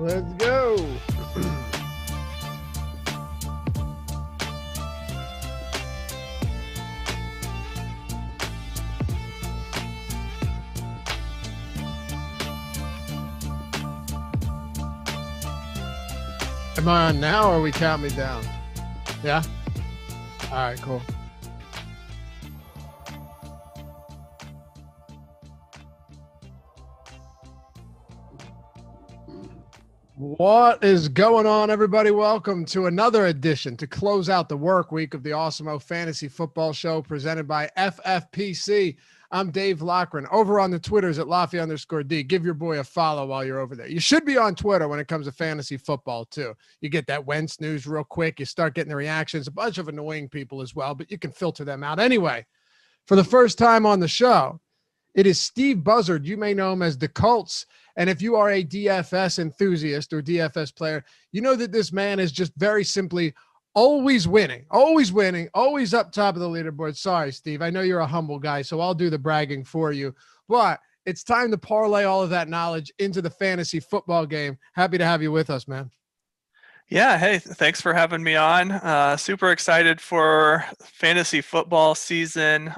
Let's go. Am I on now or are we counting me down? Yeah? All right, cool. What is going on, everybody? Welcome to another edition to close out the work week of the Awesemo Fantasy Football Show presented by FFPC. I'm Dave Loughran. Over on the Twitters at Loughy_D. Give your boy a follow while you're over there. You should be on Twitter when it comes to fantasy football, too. You get that Wentz news real quick. You start getting the reactions. A bunch of annoying people as well, but you can filter them out. Anyway, for the first time on the show, it is Steve Buzzard. You may know him as the Colts. And if you are a DFS enthusiast or DFS player, you know that this man is just very simply always winning, always up top of the leaderboard. Sorry, Steve. I know you're a humble guy, so I'll do the bragging for you. But it's time to parlay all of that knowledge into the fantasy football game. Happy to have you with us, man. Yeah, hey, thanks for having me on. Super excited for fantasy football season,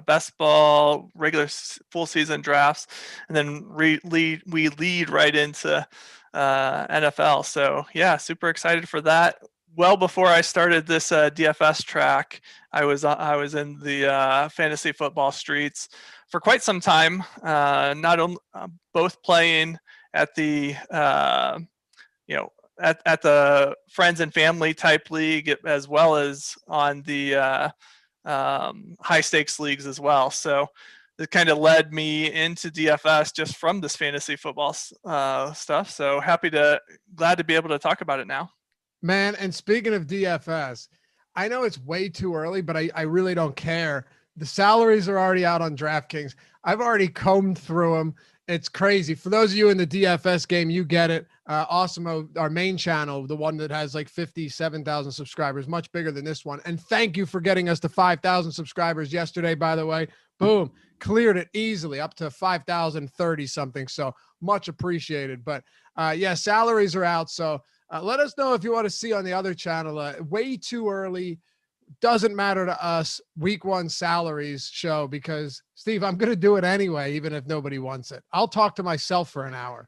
best ball, regular full season drafts, and then we lead right into NFL. So yeah, super excited for that. Well, before I started this DFS track, I was in the fantasy football streets for quite some time. Not only both playing at the at the friends and family type league, as well as on the high stakes leagues as well. So it kind of led me into DFS just from this fantasy football stuff. So glad to be able to talk about it now. Man, and speaking of DFS, I know it's way too early, but I really don't care. The salaries are already out on DraftKings. I've already combed through them. It's crazy. For those of you in the DFS game, you get it. Awesemo, our main channel, the one that has like 57,000 subscribers, much bigger than this one. And thank you for getting us to 5,000 subscribers yesterday, by the way. Boom, cleared it easily up to 5,030 something. So much appreciated. But yeah, salaries are out. So let us know if you want to see on the other channel. Way too early. Doesn't matter to us. Week one salaries show because Steve, I'm going to do it anyway, even if nobody wants it. I'll talk to myself for an hour.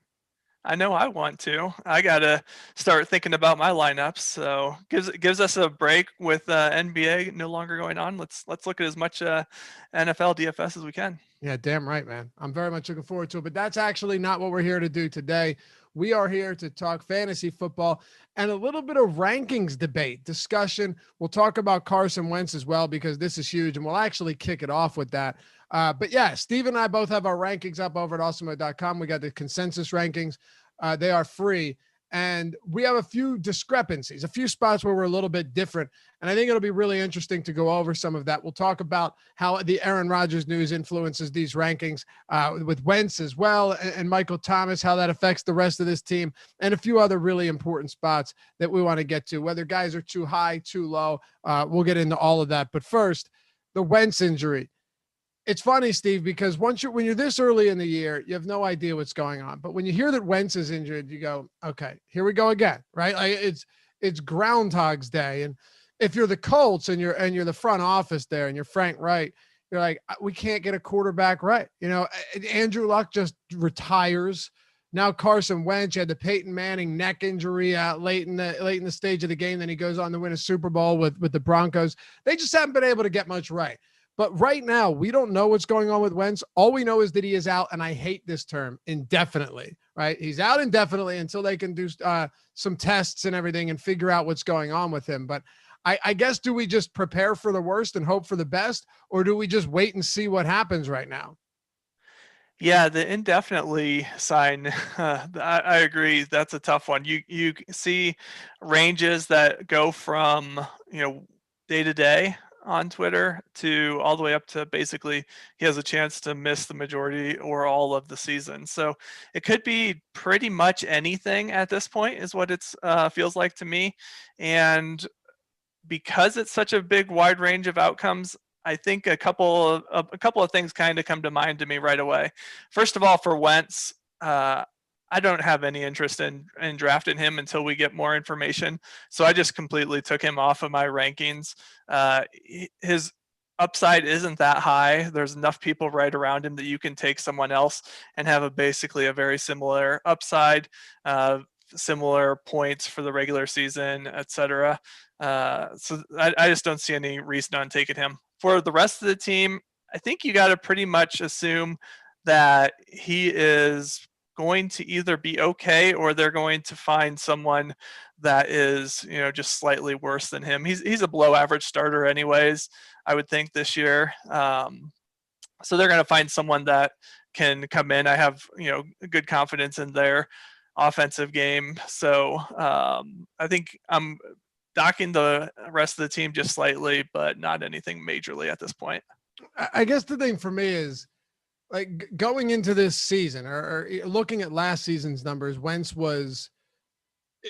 I know I want to. I got to start thinking about my lineups. So gives us a break with NBA no longer going on. Let's look at as much NFL DFS as we can. Yeah, damn right, man. I'm very much looking forward to it, but that's actually not what we're here to do today. We are here to talk fantasy football and a little bit of rankings debate discussion. We'll talk about Carson Wentz as well, because this is huge, and we'll actually kick it off with that. But yeah, Steve and I both have our rankings up over at awesemo.com. We got the consensus rankings. They are free. And we have a few discrepancies, a few spots where we're a little bit different. And I think it'll be really interesting to go over some of that. We'll talk about how the Aaron Rodgers news influences these rankings with Wentz as well, and Michael Thomas, how that affects the rest of this team, and a few other really important spots that we want to get to, whether guys are too high, too low. We'll get into all of that. But first, the Wentz injury. It's funny, Steve, because when you're this early in the year, you have no idea what's going on. But when you hear that Wentz is injured, you go, okay, here we go again, right? Like it's Groundhog's Day. And if you're the Colts and you're the front office there and you're Frank Wright, you're like, we can't get a quarterback right. You know, Andrew Luck just retires. Now Carson Wentz had the Peyton Manning neck injury late in the stage of the game. Then he goes on to win a Super Bowl with the Broncos. They just haven't been able to get much right. But right now, we don't know what's going on with Wentz. All we know is that he is out, and I hate this term, indefinitely, right? He's out indefinitely until they can do some tests and everything and figure out what's going on with him. But I guess, do we just prepare for the worst and hope for the best, or do we just wait and see what happens right now? Yeah, the indefinitely sign, I agree. That's a tough one. You see ranges that go from, day to day on Twitter to all the way up to basically he has a chance to miss the majority or all of the season. So it could be pretty much anything at this point is what it's feels like to me. And because it's such a big wide range of outcomes, I think a couple of things kind of come to mind to me right away. First of all, for Wentz, I don't have any interest in drafting him until we get more information. So I just completely took him off of my rankings. His upside isn't that high. There's enough people right around him that you can take someone else and have basically a very similar upside, similar points for the regular season, etc. So I just don't see any reason on taking him. For the rest of the team, I think you got to pretty much assume that he is going to either be okay or they're going to find someone that is, just slightly worse than him. He's a below average starter anyways, I would think this year. So they're going to find someone that can come in. I have, good confidence in their offensive game. So I think I'm docking the rest of the team just slightly, but not anything majorly at this point. I guess the thing for me is, like, going into this season or looking at last season's numbers, Wentz was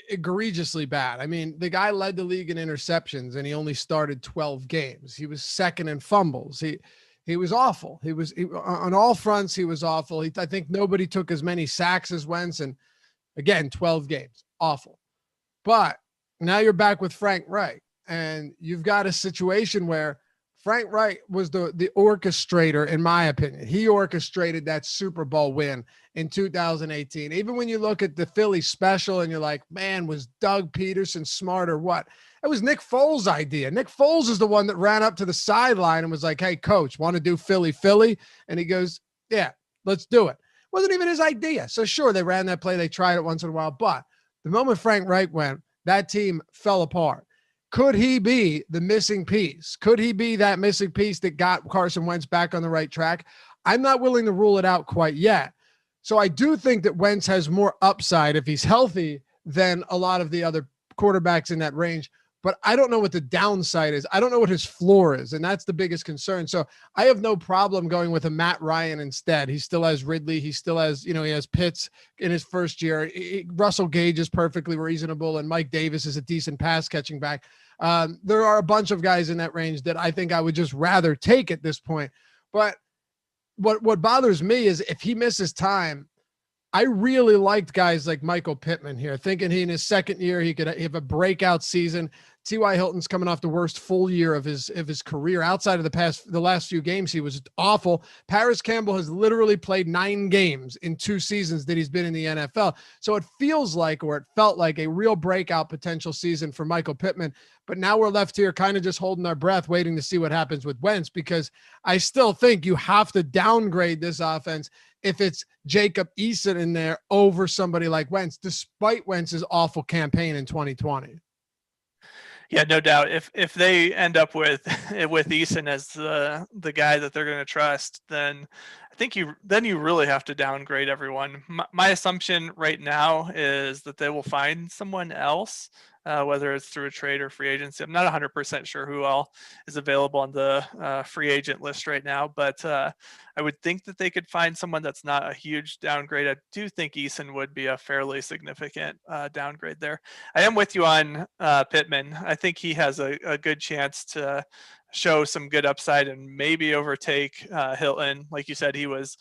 egregiously bad. I mean, the guy led the league in interceptions and he only started 12 games. He was second in fumbles. He was awful. He on all fronts. He was awful. I think nobody took as many sacks as Wentz. And again, 12 games, awful. But now you're back with Frank Reich and you've got a situation where Frank Reich was the orchestrator, in my opinion. He orchestrated that Super Bowl win in 2018. Even when you look at the Philly special and you're like, man, was Doug Peterson smart or what? It was Nick Foles' idea. Nick Foles is the one that ran up to the sideline and was like, hey, coach, want to do Philly? And he goes, yeah, let's do it. Wasn't even his idea. So sure, they ran that play. They tried it once in a while. But the moment Frank Reich went, that team fell apart. Could he be the missing piece? Could he be that missing piece that got Carson Wentz back on the right track? I'm not willing to rule it out quite yet. So I do think that Wentz has more upside if he's healthy than a lot of the other quarterbacks in that range. But I don't know what the downside is. I don't know what his floor is, and that's the biggest concern. So I have no problem going with a Matt Ryan instead. He still has Ridley. He still has, he has Pitts in his first year. Russell Gage is perfectly reasonable, and Mike Davis is a decent pass catching back. There are a bunch of guys in that range that I think I would just rather take at this point. But what bothers me is if he misses time, I really liked guys like Michael Pittman here, thinking he in his second year, he could have a breakout season. T.Y. Hilton's coming off the worst full year of his career. Outside of the last few games, he was awful. Paris Campbell has literally played 9 games in 2 seasons that he's been in the NFL. So it feels like, or it felt like, a real breakout potential season for Michael Pittman. But now we're left here kind of just holding our breath, waiting to see what happens with Wentz, because I still think you have to downgrade this offense if it's Jacob Eason in there over somebody like Wentz, despite Wentz's awful campaign in 2020. Yeah, no doubt. If they end up with Eason as the guy that they're going to trust, then I think you really have to downgrade everyone. My assumption right now is that they will find someone else, whether it's through a trade or free agency. I'm not 100% sure who all is available on the free agent list right now, but I would think that they could find someone that's not a huge downgrade. I do think Eason would be a fairly significant downgrade there. I am with you on Pittman. I think he has a good chance to show some good upside and maybe overtake Hilton. Like you said, he was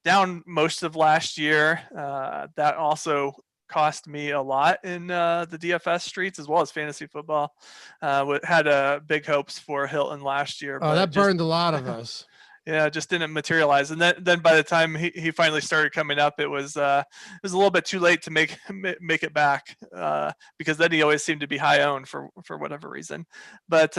down most of last year. That also cost me a lot in the DFS streets as well as fantasy football. Had big hopes for Hilton last year. Oh, that burned a lot of us. Yeah, just didn't materialize. And then by the time he finally started coming up, it was a little bit too late to make it back because then he always seemed to be high owned for whatever reason. But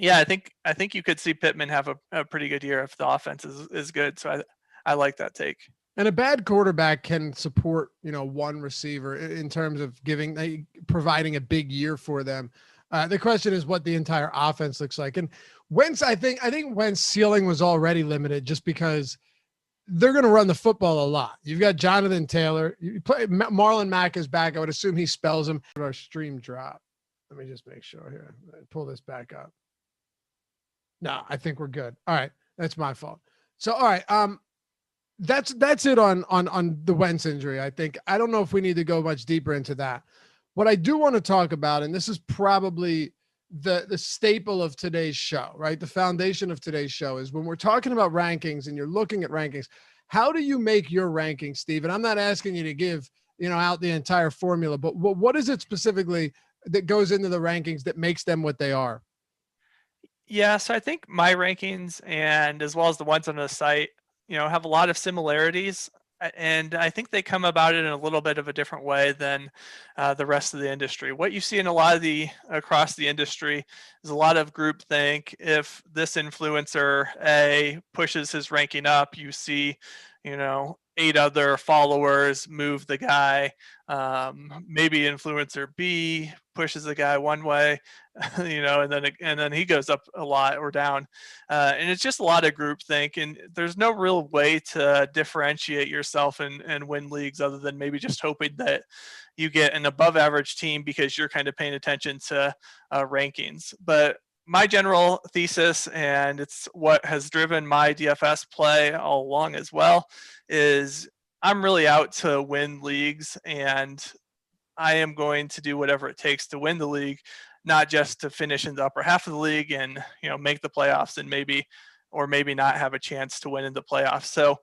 yeah, I think you could see Pittman have a pretty good year if the offense is good. So I like that take. And a bad quarterback can support, one receiver in terms of providing a big year for them. The question is what the entire offense looks like. And Wentz, I think Wentz's ceiling was already limited just because they're going to run the football a lot. You've got Jonathan Taylor. Marlon Mack is back. I would assume he spells him. Our stream drop. Let me just make sure here. Pull this back up. No, I think we're good. All right. That's my fault. So, all right. That's it on the Wentz injury. I think, I don't know if we need to go much deeper into that. What I do want to talk about, and this is probably the staple of today's show, right? The foundation of today's show is when we're talking about rankings and you're looking at rankings, How do you make your rankings, Steve? And I'm not asking you to give, out the entire formula, but what is it specifically that goes into the rankings that makes them what they are? Yeah, so I think my rankings and as well as the ones on the site, have a lot of similarities. And I think they come about it in a little bit of a different way than the rest of the industry. What you see in a lot of across the industry is a lot of groupthink. If this influencer A pushes his ranking up, you see, 8 other followers move the guy. Maybe influencer B pushes the guy one way, and then he goes up a lot or down, and it's just a lot of groupthink. And there's no real way to differentiate yourself and win leagues other than maybe just hoping that you get an above-average team because you're kind of paying attention to rankings. But my general thesis, and it's what has driven my DFS play all along as well, is I'm really out to win leagues, and I am going to do whatever it takes to win the league, not just to finish in the upper half of the league and make the playoffs and maybe not have a chance to win in the playoffs. So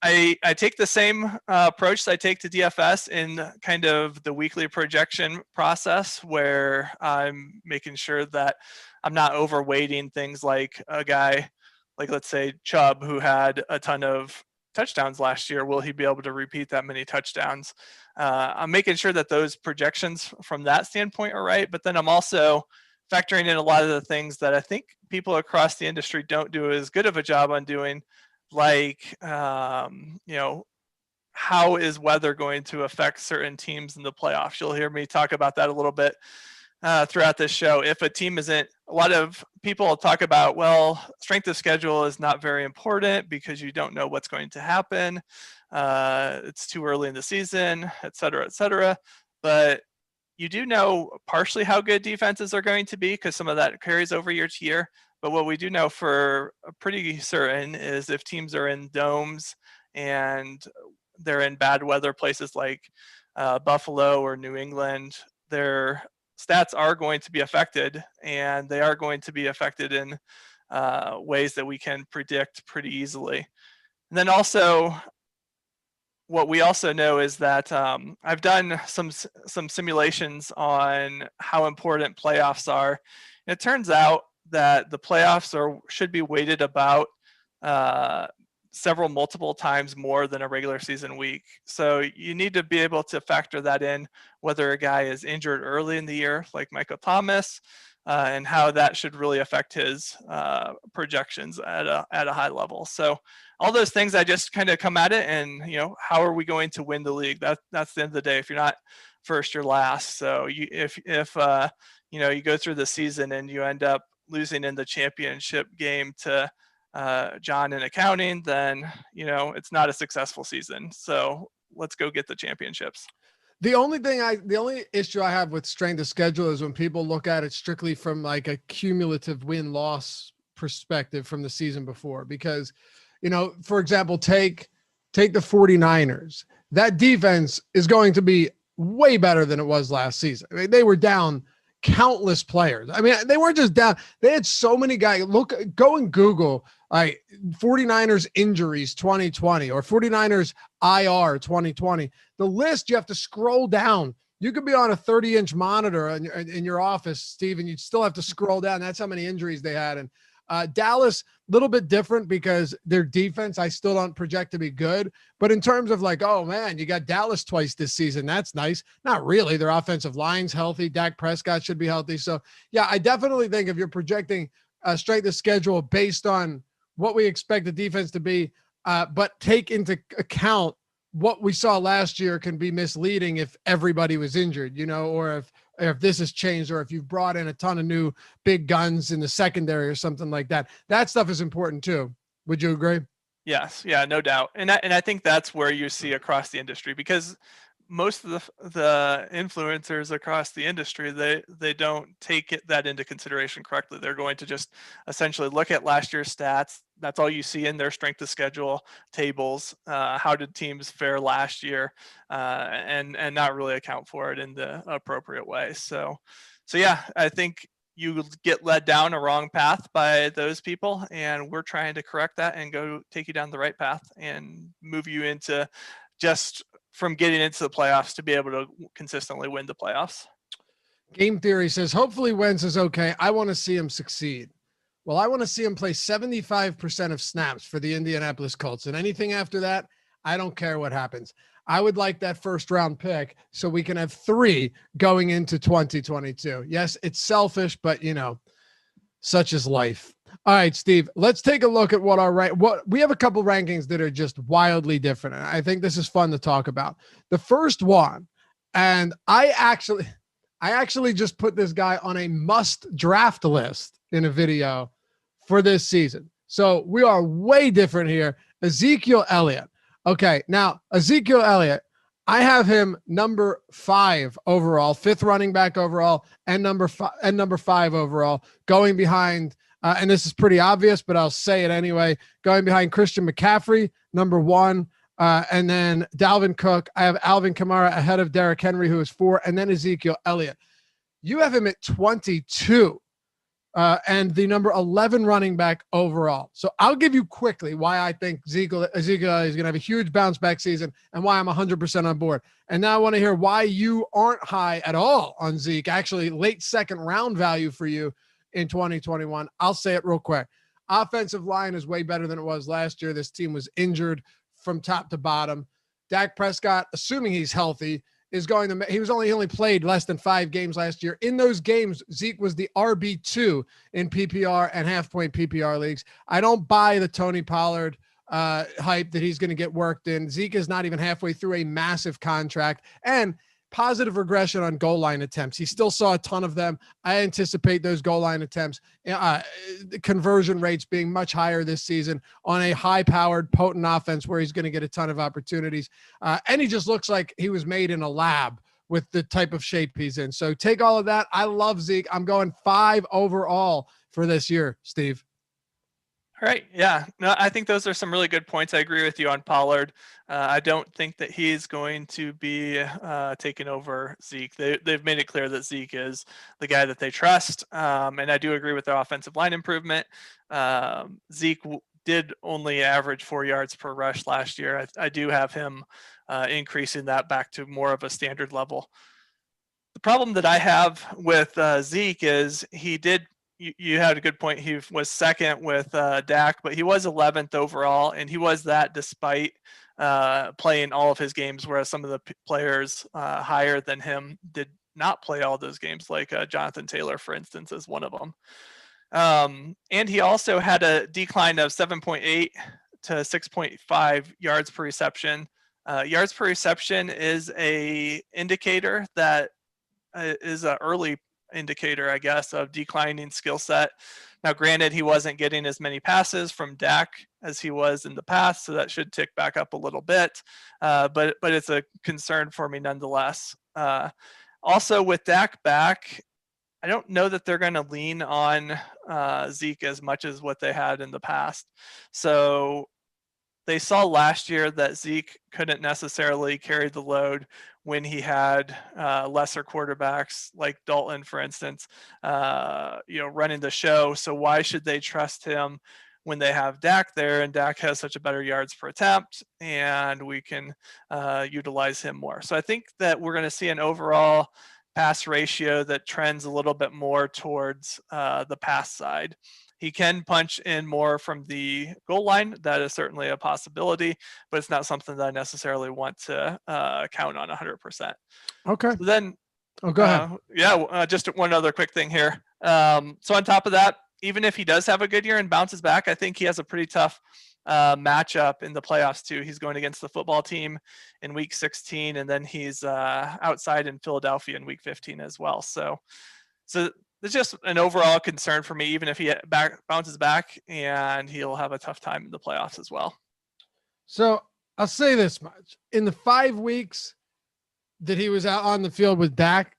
I take the same approach that I take to DFS in kind of the weekly projection process, where I'm making sure that I'm not overweighting things like a guy like, let's say, Chubb, who had a ton of touchdowns last year. Will he be able to repeat that many touchdowns? I'm making sure that those projections from that standpoint are right, but then I'm also factoring in a lot of the things that I think people across the industry don't do as good of a job on doing, like, how is weather going to affect certain teams in the playoffs? You'll hear me talk about that a little bit throughout this show. If a team isn't, a lot of people talk about, well, strength of schedule is not very important because you don't know what's going to happen. It's too early in the season, et cetera, but you do know partially how good defenses are going to be because some of that carries over year to year. But what we do know for pretty certain is if teams are in domes and they're in bad weather places like Buffalo or New England, their stats are going to be affected, and they are going to be affected in ways that we can predict pretty easily. And then also, what we also know is that I've done some simulations on how important playoffs are. And it turns out that the playoffs should be weighted about multiple times more than a regular season week. So you need to be able to factor that in, whether a guy is injured early in the year, like Michael Thomas, and how that should really affect his projections at a high level. So all those things, I just kind of come at it, and how are we going to win the league? That's the end of the day. If you're not first, you're last. So if you go through the season and you end up losing in the championship game to John in accounting, then it's not a successful season. So let's go get the championships. The only issue I have with strength of schedule is when people look at it strictly from like a cumulative win-loss perspective from the season before, because, for example, take the 49ers. That defense is going to be way better than it was last season. I mean, they were down countless players. I mean, they weren't just down. They had so many guys. Go and Google 49ers injuries 2020 or 49ers IR 2020. The list, you have to scroll down. You could be on a 30-inch monitor in your office, Steve, and you'd still have to scroll down. That's how many injuries they had. And Dallas, a little bit different because their defense, I still don't project to be good. But in terms of like, oh man, you got Dallas twice this season. That's nice. Not really. Their offensive line's healthy. Dak Prescott should be healthy. So yeah, I definitely think if you're projecting strength of schedule based on what we expect the defense to be, but take into account what we saw last year can be misleading if everybody was injured, or if this has changed, or if you've brought in a ton of new big guns in the secondary or something like that. That stuff is important too. Would you agree? Yes. Yeah, no doubt. And I think that's where you see across the industry, because most of the influencers across the industry, they don't take that into consideration correctly. They're going to just essentially look at last year's stats. That's all you see in their strength of schedule tables. How did teams fare last year, and not really account for it in the appropriate way. So yeah, I think you get led down a wrong path by those people, and we're trying to correct that and go take you down the right path and move you into just from getting into the playoffs to be able to consistently win the playoffs. Game Theory says, hopefully Wentz is okay. I want to see him succeed. Well, I want to see him play 75% of snaps for the Indianapolis Colts, and anything after that, I don't care what happens. I would like that first round pick so we can have 3 going into 2022. Yes, it's selfish, but such is life. All right, Steve, let's take a look at what we have a couple rankings that are just wildly different. And I think this is fun to talk about. The first one, and I actually just put this guy on a must draft list in a video for this season. So we are way different here. Ezekiel Elliott. Okay, now Ezekiel Elliott, I have him number 5 overall, 5th running back overall, and number 5 overall, going behind. And this is pretty obvious, but I'll say it anyway. Going behind Christian McCaffrey, number 1, and then Dalvin Cook. I have Alvin Kamara ahead of Derrick Henry, who is 4, and then Ezekiel Elliott. You have him at 22. And the number 11 running back overall. So I'll give you quickly why I think Ezekiel is going to have a huge bounce back season and why I'm 100% on board. And now I want to hear why you aren't high at all on Zeke, actually late 2nd round value for you in 2021. I'll say it real quick. Offensive line is way better than it was last year. This team was injured from top to bottom. Dak Prescott, assuming he's healthy, he only played less than 5 games last year. In those games, Zeke was the RB2 in PPR and half-point PPR leagues. I don't buy the Tony Pollard hype that he's going to get worked in. Zeke is not even halfway through a massive contract, and positive regression on goal line attempts. He still saw a ton of them. I anticipate those goal line attempts, conversion rates being much higher this season on a high-powered, potent offense where he's going to get a ton of opportunities. And he just looks like he was made in a lab with the type of shape he's in. So take all of that. I love Zeke. I'm going 5 overall for this year, Steve. All right. Yeah. No, I think those are some really good points. I agree with you on Pollard. I don't think that he's going to be taking over Zeke. They've made it clear that Zeke is the guy that they trust. And I do agree with their offensive line improvement. Zeke did only average 4 yards per rush last year. I do have him increasing that back to more of a standard level. The problem that I have with Zeke is you had a good point. He was 2nd with Dak, but he was 11th overall, and he was that despite playing all of his games, whereas some of the players higher than him did not play all those games, like Jonathan Taylor, for instance, is one of them. And he also had a decline of 7.8 to 6.5 yards per reception. Yards per reception is a indicator that is an early indicator, I guess, of declining skill set. Now, granted, he wasn't getting as many passes from Dak as he was in the past, so that should tick back up a little bit. But it's a concern for me nonetheless. Also, with Dak back, I don't know that they're going to lean on Zeke as much as what they had in the past. So they saw last year that Zeke couldn't necessarily carry the load when he had lesser quarterbacks like Dalton, for instance, running the show. So why should they trust him when they have Dak there, and Dak has such a better yards per attempt, and we can utilize him more? So I think that we're going to see an overall pass ratio that trends a little bit more towards the pass side. He can punch in more from the goal line. That is certainly a possibility, but it's not something that I necessarily want to count on 100%. Okay. So then, go ahead. Just one other quick thing here. So on top of that, even if he does have a good year and bounces back, I think he has a pretty tough matchup in the playoffs too. He's going against the football team in week 16, and then he's outside in Philadelphia in week 15 as well. So it's just an overall concern for me, even if he bounces back, and he'll have a tough time in the playoffs as well. So I'll say this much. In the 5 weeks that he was out on the field with Dak,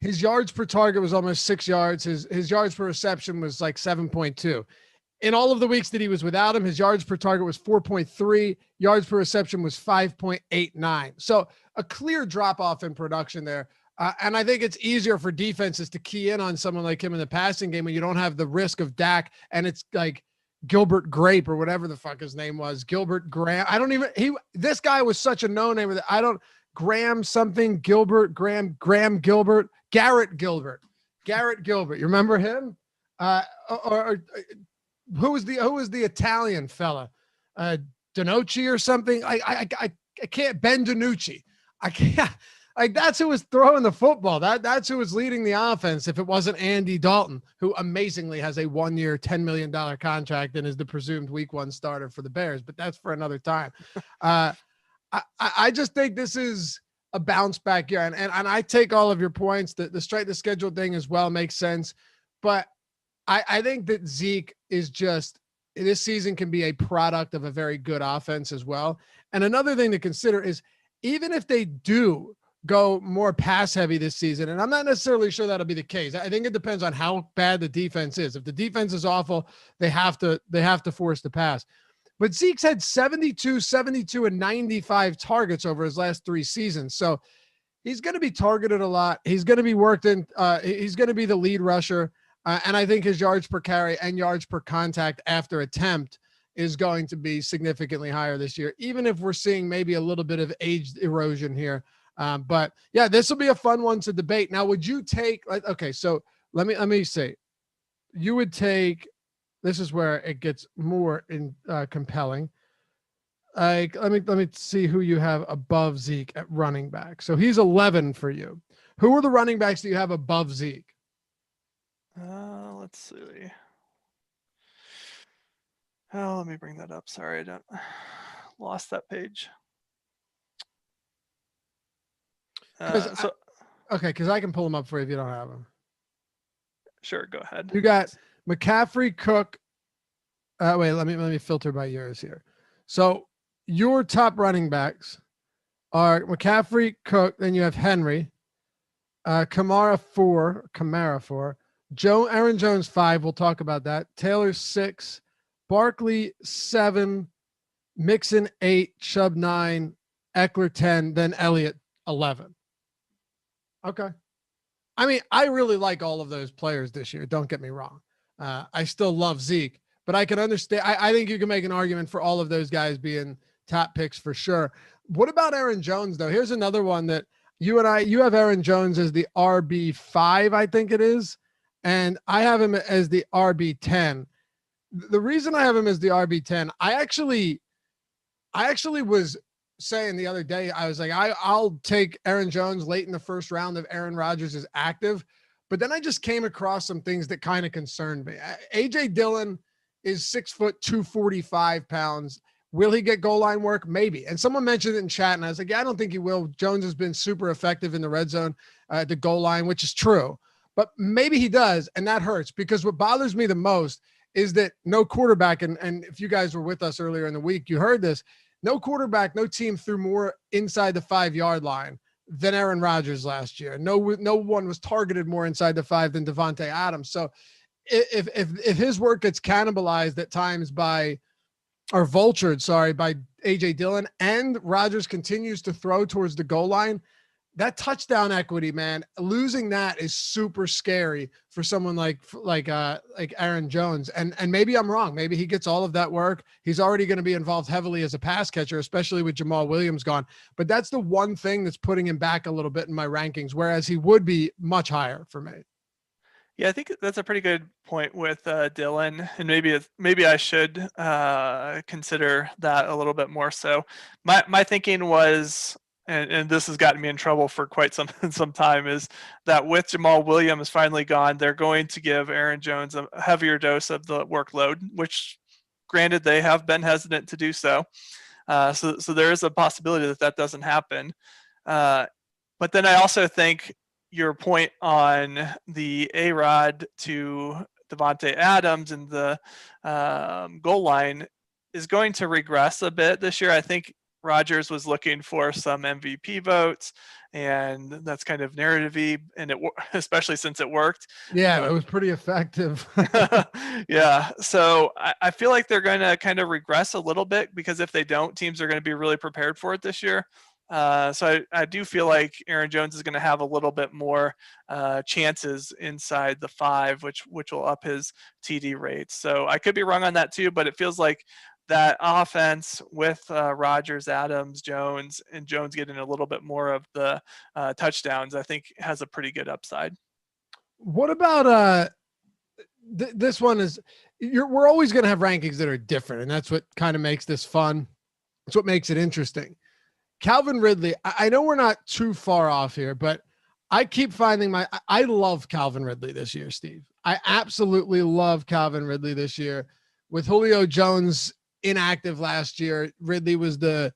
his yards per target was almost 6 yards. His yards per reception was like 7.2. In all of the weeks that he was without him, his yards per target was 4.3. Yards per reception was 5.89. So a clear drop off in production there. And I think it's easier for defenses to key in on someone like him in the passing game when you don't have the risk of Dak. And it's like Gilbert Grape or whatever the fuck his name was. Gilbert Graham. This guy was such a no name. Graham something, Gilbert, Graham Gilbert, Garrett Gilbert. You remember him? Who was the Italian fella? Danucci or something? I can't. Ben DiNucci. I can't. Like, that's who was throwing the football. That's who was leading the offense. If it wasn't Andy Dalton, who amazingly has a 1-year, $10 million contract and is the presumed week 1 starter for the Bears, but that's for another time. I just think this is a bounce back year. And I take all of your points. The straight the schedule thing as well makes sense. But I think that Zeke is just, this season can be a product of a very good offense as well. And another thing to consider is, even if they do go more pass heavy this season, and I'm not necessarily sure that'll be the case. I think it depends on how bad the defense is. If the defense is awful, they have to force the pass. But Zeke's had 72, and 95 targets over his last 3 seasons. So he's going to be targeted a lot. He's going to be worked in. He's going to be the lead rusher. And I think his yards per carry and yards per contact after attempt is going to be significantly higher this year, even if we're seeing maybe a little bit of age erosion here. But yeah, this will be a fun one to debate. Now, would you take, okay, so let me say, you would take, this is where it gets more compelling. Let me see who you have above Zeke at running back. So he's 11 for you. Who are the running backs that you have above Zeke? Let's see. Oh, let me bring that up. Sorry, I lost that page. Because I can pull them up for you if you don't have them. Sure, go ahead. You got McCaffrey, Cook. Wait, let me filter by yours here. So your top running backs are McCaffrey, Cook. Then you have Henry, Kamara 4, Aaron Jones 5. We'll talk about that. Taylor 6, Barkley 7, Mixon 8, Chubb 9, Eckler 10, then Elliott 11. Okay. I mean, I really like all of those players this year. Don't get me wrong. I still love Zeke, but I can understand. I think you can make an argument for all of those guys being top picks for sure. What about Aaron Jones, though? Here's another one that you have Aaron Jones as the RB5, I think it is. And I have him as the RB10. The reason I have him as the RB10, I actually was saying the other day, I was like, I'll take Aaron Jones late in the first round if Aaron Rodgers is active. But then I just came across some things that kind of concerned me. AJ Dillon is 6 foot, 245 pounds. Will he get goal line work? Maybe. And someone mentioned it in chat, and I was like, yeah, I don't think he will. Jones has been super effective in the red zone, the goal line, which is true. But maybe he does, and that hurts, because what bothers me the most is that no quarterback, and if you guys were with us earlier in the week, you heard this, no quarterback, no team threw more inside the 5-yard line than Aaron Rodgers last year. No one was targeted more inside the 5 than Devontae Adams. So if his work gets cannibalized at times by AJ Dillon, and Rodgers continues to throw towards the goal line, that touchdown equity, man, losing that is super scary for someone like Aaron Jones. And maybe I'm wrong. Maybe he gets all of that work. He's already going to be involved heavily as a pass catcher, especially with Jamal Williams gone. But that's the one thing that's putting him back a little bit in my rankings, whereas he would be much higher for me. Yeah, I think that's a pretty good point with Dillon, and maybe I should consider that a little bit more. So my thinking was, and this has gotten me in trouble for quite some time, is that with Jamal Williams finally gone, they're going to give Aaron Jones a heavier dose of the workload, which, granted, they have been hesitant to do so. So there is a possibility that doesn't happen. But then I also think your point on the A-Rod to Devontae Adams and the goal line is going to regress a bit this year. I think Rodgers was looking for some MVP votes, and that's kind of narrative-y, and especially since it worked. Yeah, it was pretty effective. Yeah, so I feel like they're going to kind of regress a little bit, because if they don't, teams are going to be really prepared for it this year. So I do feel like Aaron Jones is going to have a little bit more chances inside the 5, which will up his TD rates. So I could be wrong on that too, but it feels like that offense with Rodgers, Adams, Jones, and Jones getting a little bit more of the touchdowns, I think has a pretty good upside. What about this one is we're always going to have rankings that are different, and that's what kind of makes this fun. It's what makes it interesting. Calvin Ridley, I know we're not too far off here, but I keep finding I love Calvin Ridley this year, Steve. I absolutely love Calvin Ridley this year. With Julio Jones inactive last year, Ridley was the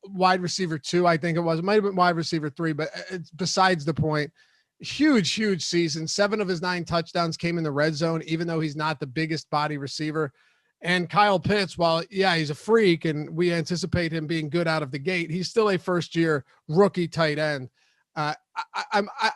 wide receiver 2, I think it was. It might have been wide receiver 3, but it's besides the point. Huge season. 7 of his 9 touchdowns came in the red zone, even though he's not the biggest body receiver. And Kyle Pitts, while he's a freak and we anticipate him being good out of the gate, he's still a first-year rookie tight end.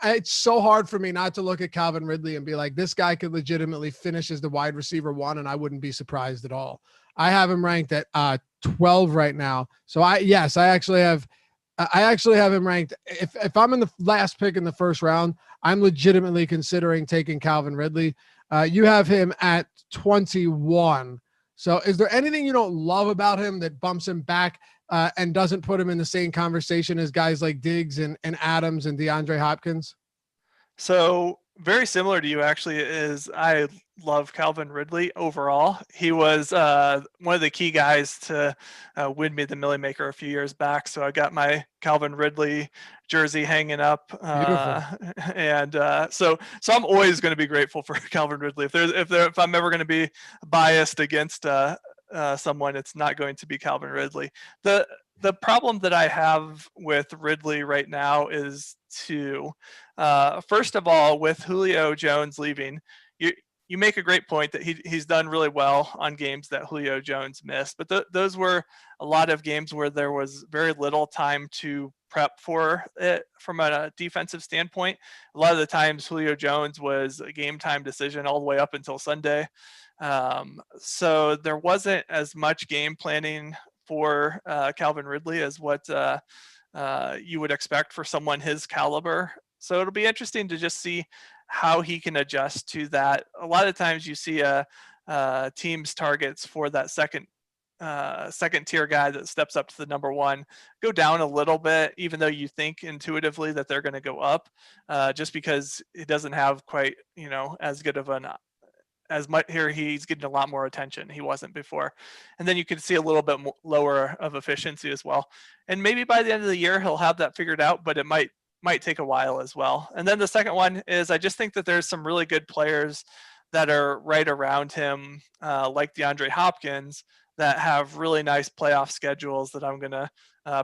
It's so hard for me not to look at Calvin Ridley and be like, this guy could legitimately finish as the wide receiver 1, and I wouldn't be surprised at all. I have him ranked at 12 right now. So I actually have him ranked. If I'm in the last pick in the first round, I'm legitimately considering taking Calvin Ridley. You have him at 21. So is there anything you don't love about him that bumps him back and doesn't put him in the same conversation as guys like Diggs and Adams and DeAndre Hopkins? So very similar to you, actually, is I love Calvin Ridley overall. He was one of the key guys to win me the Millie Maker a few years back. So I got my Calvin Ridley jersey hanging up, and so I'm always going to be grateful for Calvin Ridley. If I'm ever going to be biased against someone, it's not going to be Calvin Ridley. The problem that I have with Ridley right now is first of all, with Julio Jones leaving, you make a great point that he's done really well on games that Julio Jones missed, but those were a lot of games where there was very little time to prep for it from a defensive standpoint. A lot of the times Julio Jones was a game time decision all the way up until Sunday. So there wasn't as much game planning for Calvin Ridley as what you would expect for someone his caliber. So it'll be interesting to just see how he can adjust to that. A lot of times you see team's targets for that second tier guy that steps up to the number 1 go down a little bit, even though you think intuitively that they're going to go up, just because it doesn't have quite, as good of as much here. He's getting a lot more attention. He wasn't before. And then you can see a little bit lower of efficiency as well. And maybe by the end of the year, he'll have that figured out, but it might take a while as well. And then the second one is I just think that there's some really good players that are right around him, like DeAndre Hopkins, that have really nice playoff schedules that I'm going to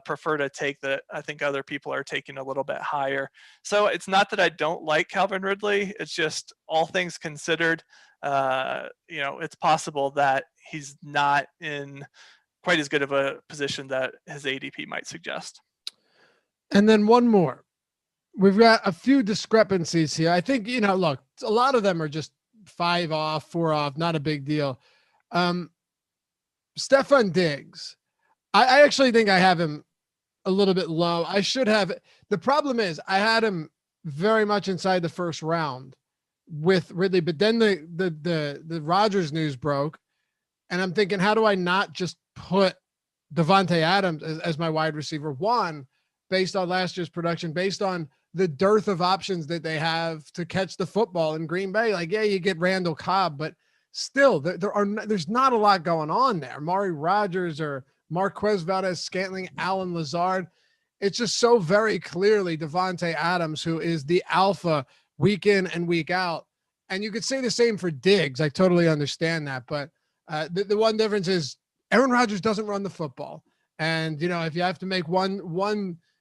prefer to take, that I think other people are taking a little bit higher. So it's not that I don't like Calvin Ridley. It's just, all things considered, it's possible that he's not in quite as good of a position that his ADP might suggest. And then one more. We've got a few discrepancies here. I think, look, a lot of them are just 5 off, 4 off, not a big deal. Stefon Diggs, I actually think I have him a little bit low. I should have. The problem is I had him very much inside the first round with Ridley, but then the Rodgers news broke, and I'm thinking, how do I not just put Davante Adams as my wide receiver 1 based on last year's production, based on the dearth of options that they have to catch the football in Green Bay? Like, yeah, you get Randall Cobb, but still there's not a lot going on there. Amari Rodgers or Marquez Valdez-Scantling, Allen Lazard. It's just so very clearly Davante Adams, who is the alpha week in and week out. And you could say the same for Diggs. I totally understand that. But the one difference is Aaron Rodgers doesn't run the football. And, if you have to make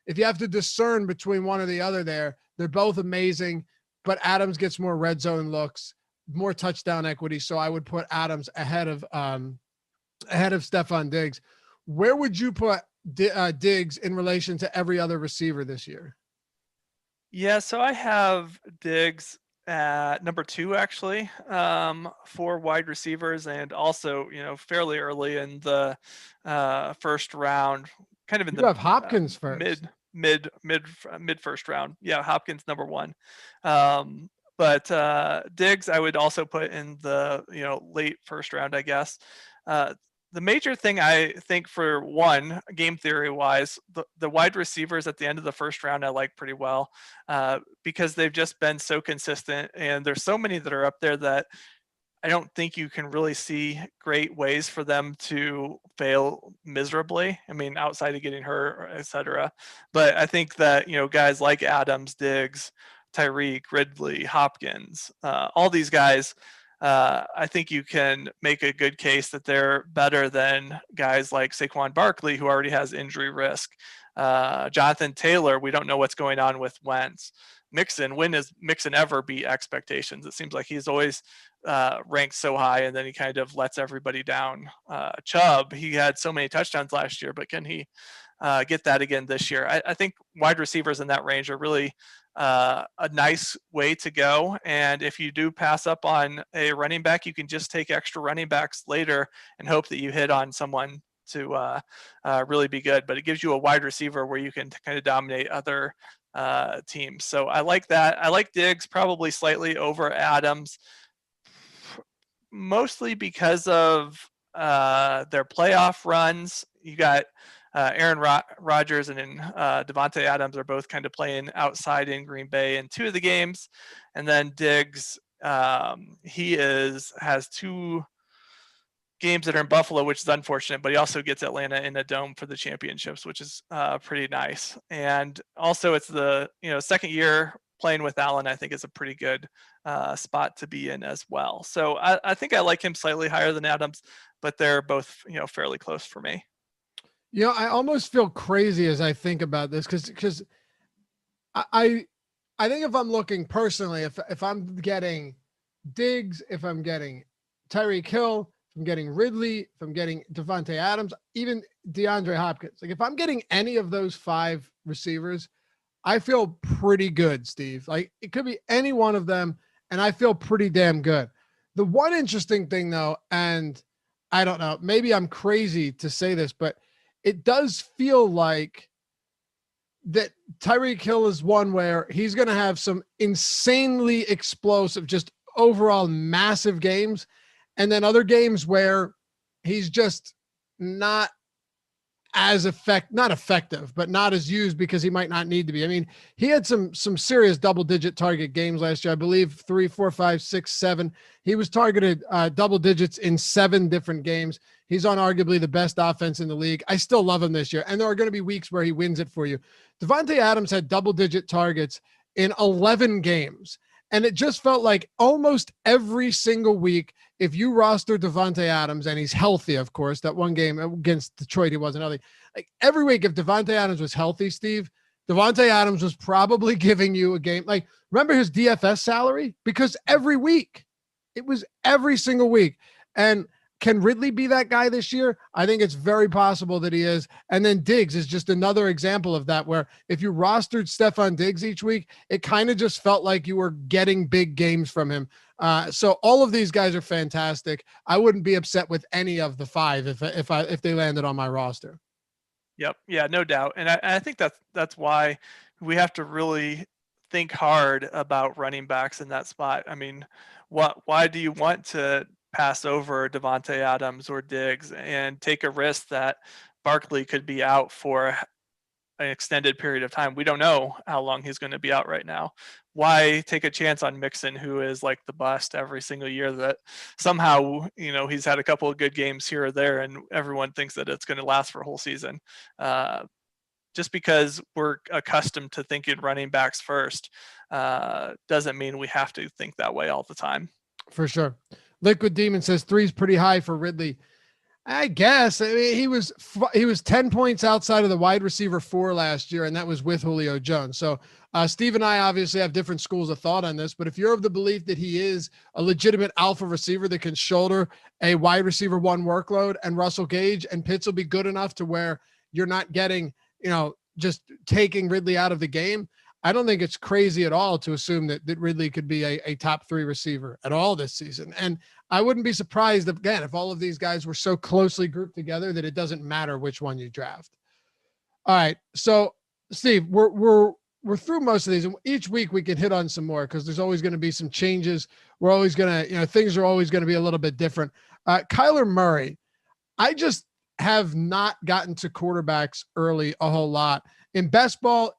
if you have to discern between one or the other there, they're both amazing, but Adams gets more red zone looks, more touchdown equity. So I would put Adams ahead of Stefon Diggs. Where would you put Diggs in relation to every other receiver this year? Yeah, so I have Diggs at number 2, actually, for wide receivers, and also, fairly early in the first round, kind of in You have Hopkins first. mid first round. Yeah, Hopkins number 1. But Diggs I would also put in the late first round, I guess. The major thing I think for one, game theory wise, the wide receivers at the end of the first round I like pretty well, because they've just been so consistent, and there's so many that are up there that I don't think you can really see great ways for them to fail miserably. I mean, outside of getting hurt, et cetera. But I think that, guys like Adams, Diggs, Tyreek, Ridley, Hopkins, all these guys, I think you can make a good case that they're better than guys like Saquon Barkley, who already has injury risk. Jonathan Taylor, we don't know what's going on with Wentz. Mixon, when does Mixon ever beat expectations? It seems like he's always ranked so high, and then he kind of lets everybody down. Chubb, he had so many touchdowns last year, but can he get that again this year? I think wide receivers in that range are really a nice way to go. And if you do pass up on a running back, you can just take extra running backs later and hope that you hit on someone to really be good. But it gives you a wide receiver where you can kind of dominate other teams. So I like that. I like Diggs probably slightly over Adams, mostly because of their playoff runs. You got Aaron Rodgers and Devontae Adams are both kind of playing outside in Green Bay in 2 of the games, and then Diggs, he has 2 games that are in Buffalo, which is unfortunate, but he also gets Atlanta in a dome for the championships, which is pretty nice. And also it's the second year playing with Allen, I think is a pretty good spot to be in as well. So I think I like him slightly higher than Adams, but they're both fairly close for me. I almost feel crazy as I think about this because I think if I'm looking personally, if I'm getting Diggs, if I'm getting Tyreek Hill, if I'm getting Ridley, if I'm getting Devontae Adams, even DeAndre Hopkins, like if I'm getting any of those 5 receivers, I feel pretty good, Steve. Like it could be any one of them, and I feel pretty damn good. The one interesting thing though, and I don't know, maybe I'm crazy to say this, but it does feel like that Tyreek Hill is one where he's going to have some insanely explosive, just overall massive games. And then other games where he's just not as not effective, but not as used because he might not need to be. I mean, he had some serious double-digit target games last year. I believe 3, 4, 5, 6, 7. He was targeted double digits in 7 different games. He's on arguably the best offense in the league. I still love him this year. And there are going to be weeks where he wins it for you. Devontae Adams had double-digit targets in 11 games. And it just felt like almost every single week, if you roster Devontae Adams, and he's healthy, of course, that one game against Detroit, he wasn't healthy. Like every week, if Devontae Adams was healthy, Steve, Devontae Adams was probably giving you a game. Like, remember his DFS salary? Because every week, it was every single week. And can Ridley be that guy this year? I think it's very possible that he is. And then Diggs is just another example of that, where if you rostered Stefon Diggs each week, it kind of just felt like you were getting big games from him. So all of these guys are fantastic. I wouldn't be upset with any of the 5 if they landed on my roster. Yep. Yeah, no doubt. And I think that's why we have to really think hard about running backs in that spot. I mean, why do you want to pass over Devontae Adams or Diggs and take a risk that Barkley could be out for an extended period of time? We don't know how long he's going to be out right now. Why take a chance on Mixon, who is like the bust every single year, that somehow, he's had a couple of good games here or there and everyone thinks that it's going to last for a whole season. Just because we're accustomed to thinking running backs first doesn't mean we have to think that way all the time. For sure. Liquid Demon says 3 is pretty high for Ridley. I guess. I mean, he was 10 points outside of the wide receiver 4 last year, and that was with Julio Jones. So Steve and I obviously have different schools of thought on this, but if you're of the belief that he is a legitimate alpha receiver that can shoulder a wide receiver 1 workload, and Russell Gage and Pitts will be good enough to where you're not getting, just taking Ridley out of the game, I don't think it's crazy at all to assume that Ridley could be a top 3 receiver at all this season. And I wouldn't be surprised, again, if all of these guys were so closely grouped together that it doesn't matter which one you draft. All right. So Steve, we're through most of these, and each week we can hit on some more because there's always going to be some changes. We're always going to, things are always going to be a little bit different. Kyler Murray, I just have not gotten to quarterbacks early a whole lot. In best ball,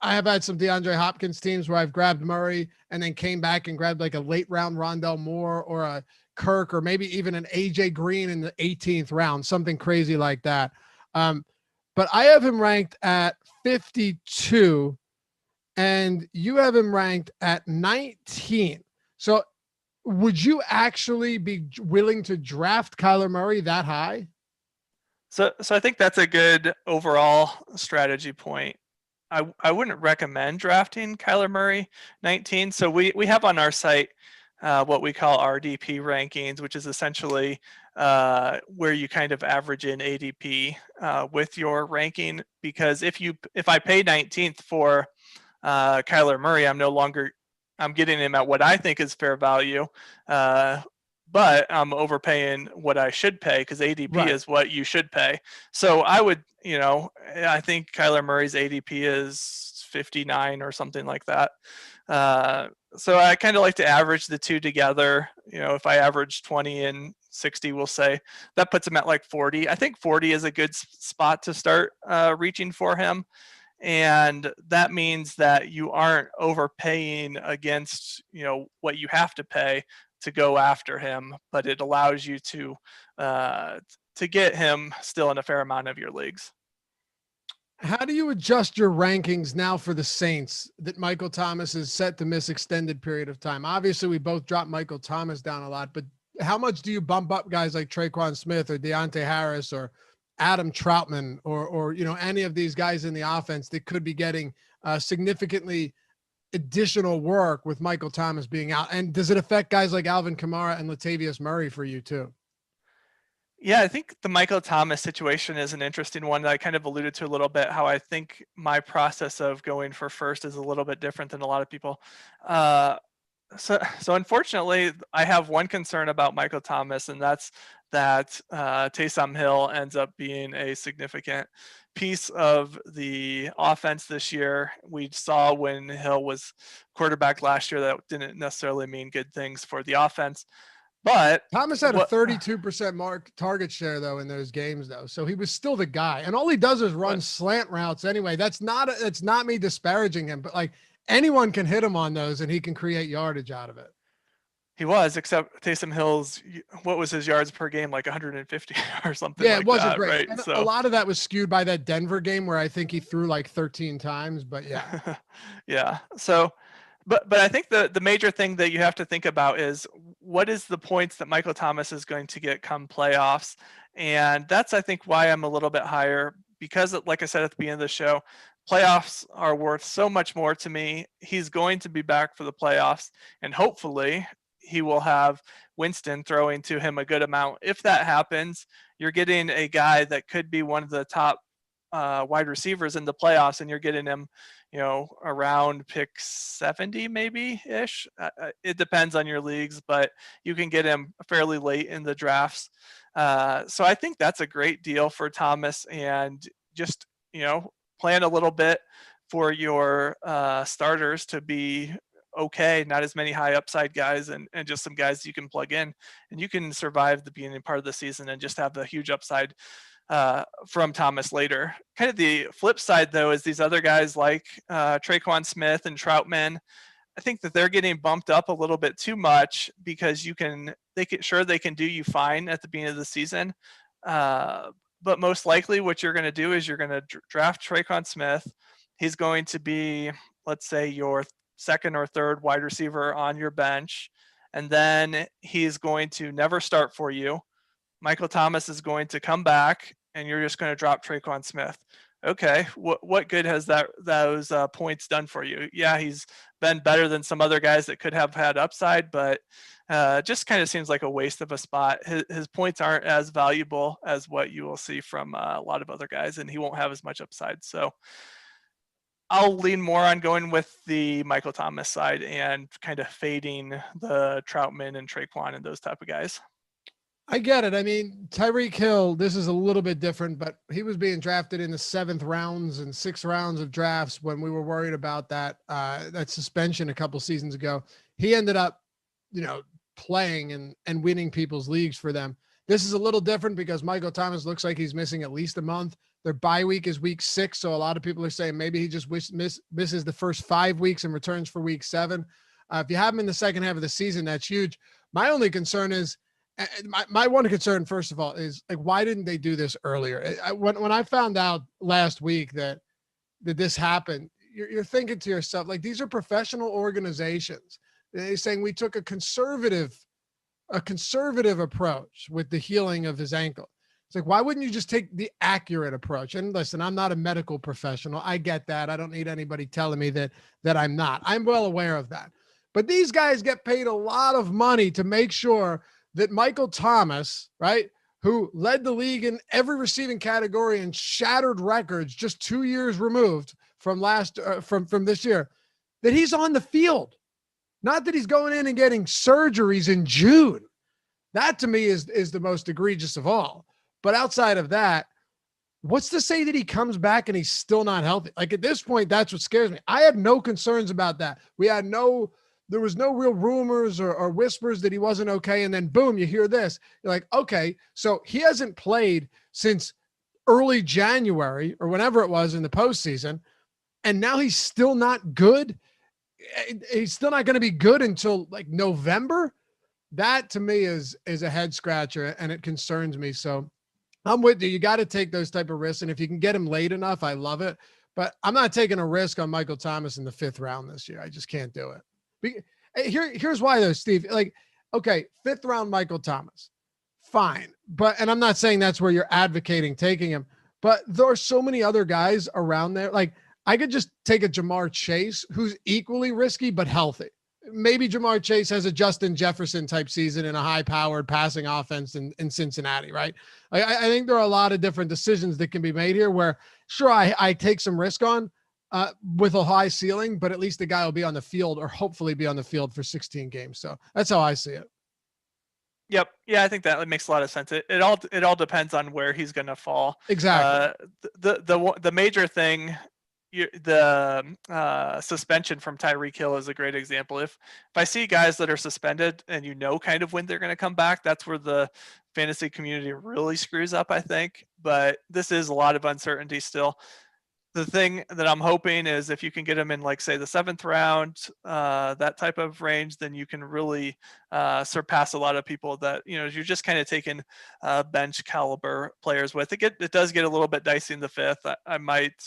I have had some DeAndre Hopkins teams where I've grabbed Murray and then came back and grabbed like a late round Rondell Moore or a Kirk or maybe even an AJ Green in the 18th round, something crazy like that. But I have him ranked at 52 and you have him ranked at 19. So would you actually be willing to draft Kyler Murray that high? So I think that's a good overall strategy point. I wouldn't recommend drafting Kyler Murray 19. So we have on our site what we call RDP rankings, which is essentially where you kind of average in ADP with your ranking. Because if I pay 19th for Kyler Murray, I'm getting him at what I think is fair value. But I'm overpaying what I should pay because ADP is what you should pay. So I would, I think Kyler Murray's ADP is 59 or something like that. So I kind of like to average the two together. If I average 20 and 60, we'll say that puts him at like 40. I think 40 is a good spot to start reaching for him. And that means that you aren't overpaying against, what you have to pay to go after him, but it allows you to get him still in a fair amount of your leagues. How do you adjust your rankings now for the Saints that Michael Thomas is set to miss extended period of time? Obviously, we both dropped Michael Thomas down a lot, but how much do you bump up guys like Traquan Smith or Deontay Harris or Adam Troutman or any of these guys in the offense that could be getting significantly additional work with Michael Thomas being out? And does it affect guys like Alvin Kamara and Latavius Murray for you too? Yeah, I think the Michael Thomas situation is an interesting one that I kind of alluded to a little bit, how I think my process of going for first is a little bit different than a lot of people. So unfortunately, I have one concern about Michael Thomas, and that's that Taysom Hill ends up being a significant piece of the offense this year. We saw when Hill was quarterback last year that didn't necessarily mean good things for the offense. But Thomas had a 32% target share though in those games though, so he was still the guy. And all he does is run slant routes anyway. It's not me disparaging him, but like anyone can hit him on those, and he can create yardage out of it. He was, except Taysom Hill's, what was his yards per game, like 150 or something. Yeah, like it wasn't that, great. Right? So a lot of that was skewed by that Denver game where I think he threw like 13 times. But yeah, yeah. So, but I think the major thing that you have to think about is what is the points that Michael Thomas is going to get come playoffs, and that's I think why I'm a little bit higher, because like I said at the beginning of the show, playoffs are worth so much more to me. He's going to be back for the playoffs, and hopefully he will have Winston throwing to him a good amount. If that happens, you're getting a guy that could be one of the top wide receivers in the playoffs, and you're getting him, around pick 70 maybe ish. It depends on your leagues, but you can get him fairly late in the drafts. So I think that's a great deal for Thomas, and just, plan a little bit for your starters to be okay, not as many high upside guys, and just some guys you can plug in, and you can survive the beginning part of the season and just have the huge upside from Thomas later. Kind of the flip side though is these other guys like Traquan Smith and Troutman. I think that they're getting bumped up a little bit too much because they can do you fine at the beginning of the season. But most likely what you're going to do is you're going to draft Traquan Smith. He's going to be, let's say, your second or third wide receiver on your bench, and then he's going to never start for you. Michael Thomas is going to come back, and you're just going to drop Traquan Smith. Okay, what good has those points done for you? Yeah, he's been better than some other guys that could have had upside, but just kind of seems like a waste of a spot. His points aren't as valuable as what you will see from a lot of other guys, and he won't have as much upside. So I'll lean more on going with the Michael Thomas side and kind of fading the Troutman and Traquan and those type of guys. I get it. I mean, Tyreek Hill, this is a little bit different, but he was being drafted in the 7th rounds and 6th rounds of drafts when we were worried about that suspension a couple seasons ago. He ended up, playing and winning people's leagues for them. This is a little different because Michael Thomas looks like he's missing at least a month. Their bye week is week 6. So a lot of people are saying maybe he just misses the first 5 weeks and returns for week 7. If you have him in the second half of the season, that's huge. My only concern is, my one concern, first of all, is like, why didn't they do this earlier? When I found out last week that this happened, you're thinking to yourself, like, these are professional organizations. They're saying we took a conservative approach with the healing of his ankle. It's like, why wouldn't you just take the accurate approach? And listen, I'm not a medical professional. I get that. I don't need anybody telling me that I'm not. I'm well aware of that. But these guys get paid a lot of money to make sure that Michael Thomas, right, who led the league in every receiving category and shattered records just 2 years removed from from this year, that he's on the field. Not that he's going in and getting surgeries in June. That to me is the most egregious of all. But outside of that, what's to say that he comes back and he's still not healthy? Like, at this point, that's what scares me. I had no concerns about that. There was no real rumors or whispers that he wasn't okay. And then boom, you hear this. You're like, okay, so he hasn't played since early January or whenever it was in the postseason. And now he's still not good. He's still not going to be good until like November. That to me is a head scratcher, and it concerns me. So I'm with you. You got to take those type of risks. And if you can get him late enough, I love it. But I'm not taking a risk on Michael Thomas in the 5th round this year. I just can't do it. Here's why though, Steve. Like, okay, 5th round Michael Thomas, fine. And I'm not saying that's where you're advocating taking him, but there are so many other guys around there. Like, I could just take a Jamar Chase who's equally risky but healthy. Maybe Jamar Chase has a Justin Jefferson type season in a high-powered passing offense in Cincinnati, right? I think there are a lot of different decisions that can be made here where, sure, I take some risk on with a high ceiling, but at least the guy will be on the field or hopefully be on the field for 16 games. So that's how I see it. Yep. Yeah, I think that makes a lot of sense. It all depends on where he's going to fall. Exactly. The major thing, the suspension from Tyreek Hill is a great example. If I see guys that are suspended and kind of when they're going to come back, that's where the fantasy community really screws up, I think. But this is a lot of uncertainty still. The thing that I'm hoping is if you can get him in, like, say, the 7th round, that type of range, then you can really surpass a lot of people that, you're just kind of taking bench caliber players with. It does get a little bit dicey in the 5th. I might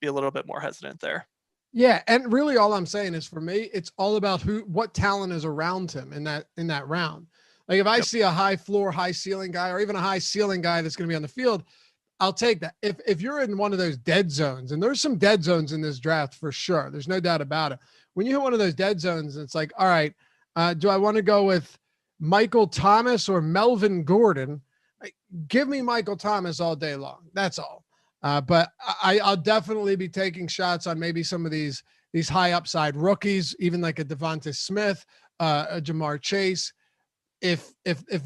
be a little bit more hesitant there. Yeah. And really all I'm saying is, for me, it's all about what talent is around him in that round. Like, if I see a high floor, high ceiling guy, or even a high ceiling guy that's going to be on the field, I'll take that. If you're in one of those dead zones, and there's some dead zones in this draft for sure, there's no doubt about it. When you hit one of those dead zones, it's like, all right, do I want to go with Michael Thomas or Melvin Gordon? Give me Michael Thomas all day long. That's all. But I'll definitely be taking shots on maybe some of these high upside rookies, even like a Devonta Smith, a Jamar Chase, if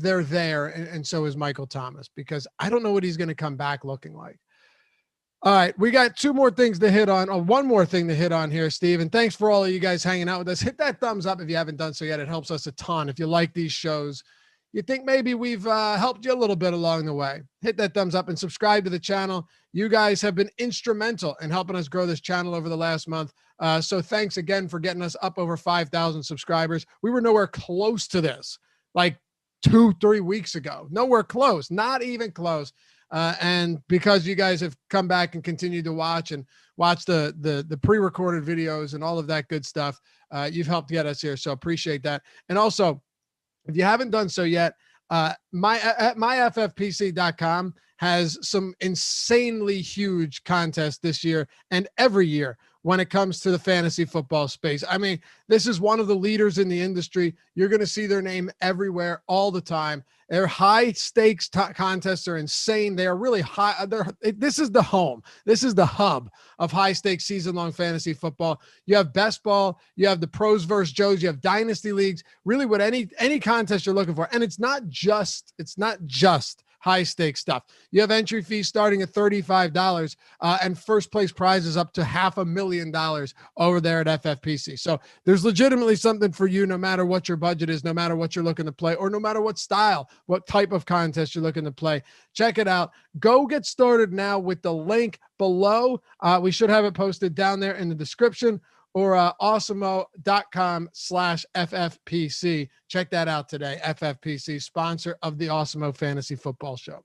they're there, and so is Michael Thomas, because I don't know what he's going to come back looking like. All right, we got 2 more things to hit on, or 1 more thing to hit on here, Steve. And thanks for all of you guys hanging out with us. Hit that thumbs up if you haven't done so yet. It helps us a ton. If you like these shows, you think maybe we've helped you a little bit along the way, hit that thumbs up and subscribe to the channel. You guys have been instrumental in helping us grow this channel over the last month. So thanks again for getting us up over 5,000 subscribers. We were nowhere close to this like 2-3 weeks ago. Nowhere close, not even close. And because you guys have come back and continued to watch the pre-recorded videos and all of that good stuff, you've helped get us here. So appreciate that. And also, if you haven't done so yet, myffpc.com has some insanely huge contests this year and every year when it comes to the fantasy football space. I mean, this is one of the leaders in the industry. You're going to see their name everywhere all the time. Their high stakes contests are insane. They are really high. This is the home. This is the hub of high stakes season long fantasy football. You have best ball, you have the pros versus Joes, you have dynasty leagues, really what any contest you're looking for. And it's not just high stakes stuff. You have entry fees starting at $35 and first place prizes up to $500,000 over there at FFPC. So there's legitimately something for you, no matter what your budget is, no matter what you're looking to play, or no matter what style, what type of contest you're looking to play. Check it out. Go get started now with the link below. We should have it posted down there in the description, or awesemo.com/FFPC. Check that out today. FFPC, sponsor of the Awesemo Fantasy Football Show.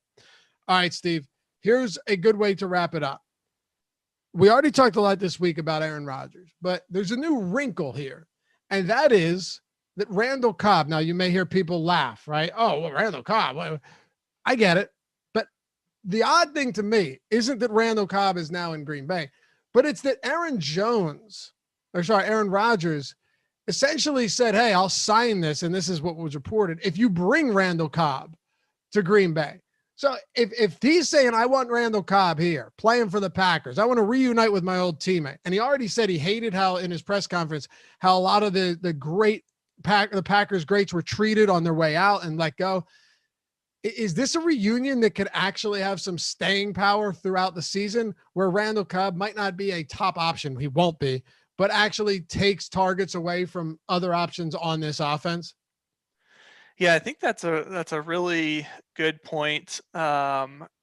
All right, Steve, here's a good way to wrap it up. We already talked a lot this week about Aaron Rodgers, but there's a new wrinkle here, and that is that Randall Cobb. Now, you may hear people laugh, right? Oh, well, Randall Cobb. I get it. But the odd thing to me isn't that Randall Cobb is now in Green Bay, but it's that Aaron Rodgers essentially said, hey, I'll sign this. And this is what was reported. If you bring Randall Cobb to Green Bay. So if he's saying, I want Randall Cobb here playing for the Packers, I want to reunite with my old teammate. And he already said he hated how in his press conference, how a lot of the Packers greats were treated on their way out and let go. Is this a reunion that could actually have some staying power throughout the season, where Randall Cobb might not be a top option? He won't be, but actually takes targets away from other options on this offense? Yeah, I think that's a really good point.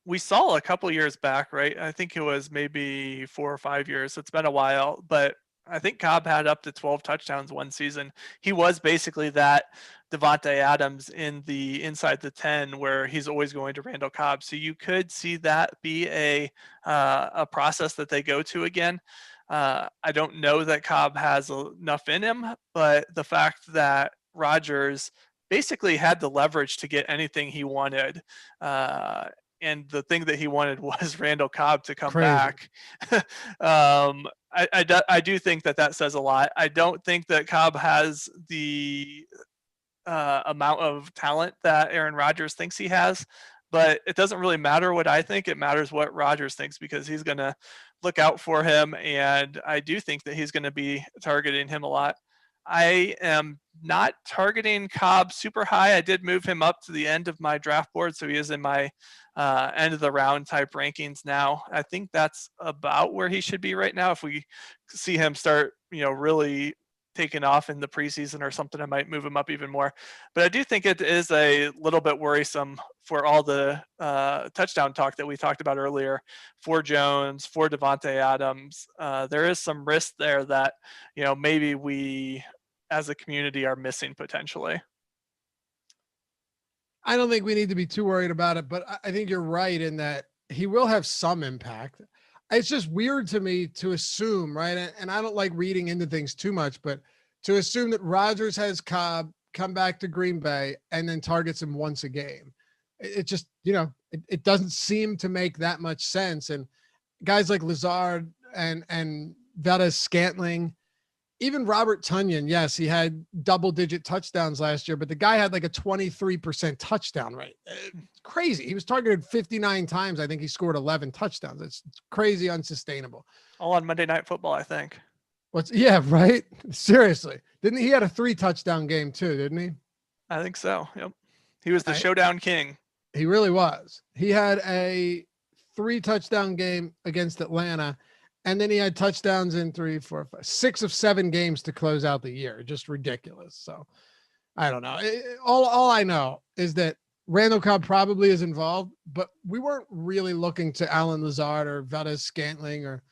We saw a couple years back, right? I think it was maybe 4 or 5 years. It's been a while, but I think Cobb had up to 12 touchdowns one season. He was basically that Devontae Adams in the inside the 10, where he's always going to Randall Cobb. So you could see that be a process that they go to again. I don't know that Cobb has enough in him, but the fact that Rodgers basically had the leverage to get anything he wanted, and the thing that he wanted was Randall Cobb to come back. I do think that says a lot. I don't think that Cobb has the amount of talent that Aaron Rodgers thinks he has, but it doesn't really matter what I think. It matters what Rodgers thinks, because he's going to look out for him, and I do think that he's going to be targeting him a lot. I am not targeting Cobb super high. I did move him up to the end of my draft board, so he is in my end of the round type rankings now. I think that's about where he should be right now. If we see him start, really taking off in the preseason or something, I might move him up even more. But I do think it is a little bit worrisome for all the touchdown talk that we talked about earlier, for Jones, for Devontae Adams. There is some risk there that, maybe we as a community are missing potentially. I don't think we need to be too worried about it, but I think you're right in that he will have some impact. It's just weird to me to assume, right? And I don't like reading into things too much, but to assume that Rodgers has Cobb come back to Green Bay and then targets him once a game. It just, it doesn't seem to make that much sense. And guys like Lazard and Valdez-Scantling, even Robert Tonyan, yes, he had double-digit touchdowns last year, but the guy had like a 23% touchdown rate. Crazy. He was targeted 59 times. I think he scored 11 touchdowns. It's crazy unsustainable. All on Monday Night Football, I think. Yeah, right? Seriously. He had a 3-touchdown game too, didn't he? I think so. Yep. He was the showdown king. He really was. He had a 3-touchdown game against Atlanta, and then he had touchdowns in 3, 4, 5, 6 of 7 games to close out the year. Just ridiculous. So I don't know. All I know is that Randall Cobb probably is involved, but we weren't really looking to Allen Lazard or Valdez-Scantling or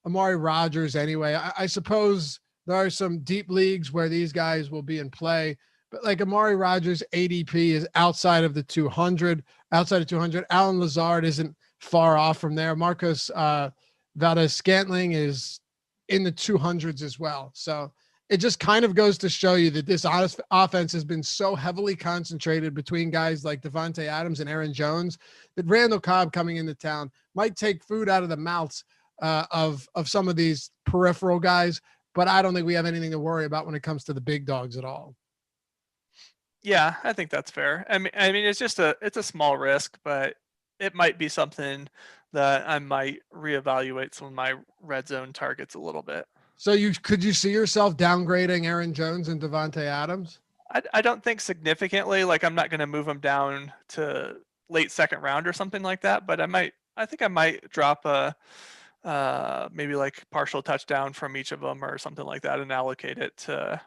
Amari Rodgers anyway. I suppose there are some deep leagues where these guys will be in play, but like Amari Rodgers' ADP is outside of 200. Allen Lazard isn't far off from there. Marcus Valdez-Scantling is in the 200s as well. So it just kind of goes to show you that this offense has been so heavily concentrated between guys like Davante Adams and Aaron Jones that Randall Cobb coming into town might take food out of the mouths of some of these peripheral guys, but I don't think we have anything to worry about when it comes to the big dogs at all. Yeah, I think that's fair. I mean, it's a small risk, but it might be something that I might reevaluate some of my red zone targets a little bit. So could you see yourself downgrading Aaron Jones and Davante Adams? I don't think significantly. Like, I'm not going to move them down to late second round or something like that, but I think I might drop a maybe like partial touchdown from each of them or something like that and allocate it to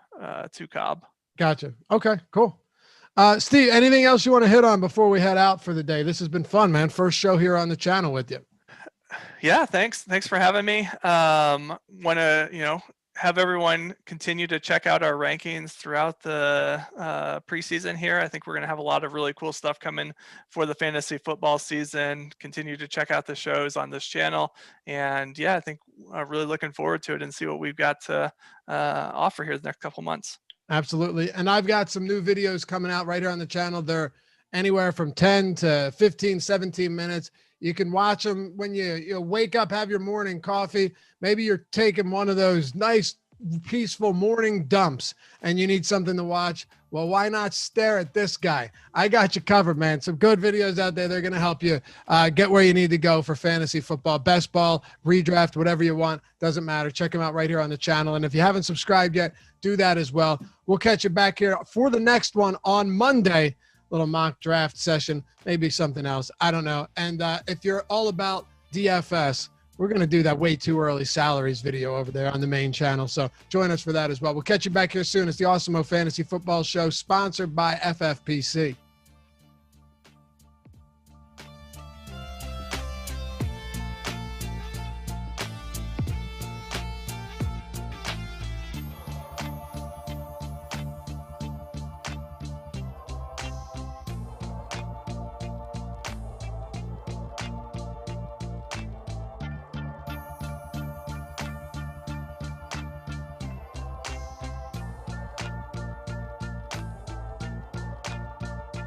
Cobb. Gotcha. Okay, cool. Steve, anything else you want to hit on before we head out for the day? This has been fun, man. First show here on the channel with you. Yeah, thanks for having me. Want to have everyone continue to check out our rankings throughout the preseason here. I think we're going to have a lot of really cool stuff coming for the fantasy football season. Continue to check out the shows on this channel, and yeah, I think I'm really looking forward to it and see what we've got to offer here the next couple months. Absolutely. And I've got some new videos coming out right here on the channel. They're anywhere from 10 to 15, 17 minutes. You can watch them when you wake up, have your morning coffee. Maybe you're taking one of those nice, peaceful morning dumps and you need something to watch. Well, why not stare at this guy? I got you covered, man. Some good videos out there. They're going to help you get where you need to go for fantasy football, best ball, redraft, whatever you want. Doesn't matter. Check them out right here on the channel. And if you haven't subscribed yet, do that as well. We'll catch you back here for the next one on Monday. Little mock draft session, maybe something else. I don't know. And if you're all about DFS, we're going to do that way too early salaries video over there on the main channel. So join us for that as well. We'll catch you back here soon. It's the Awesemo Fantasy Football Show, sponsored by FFPC.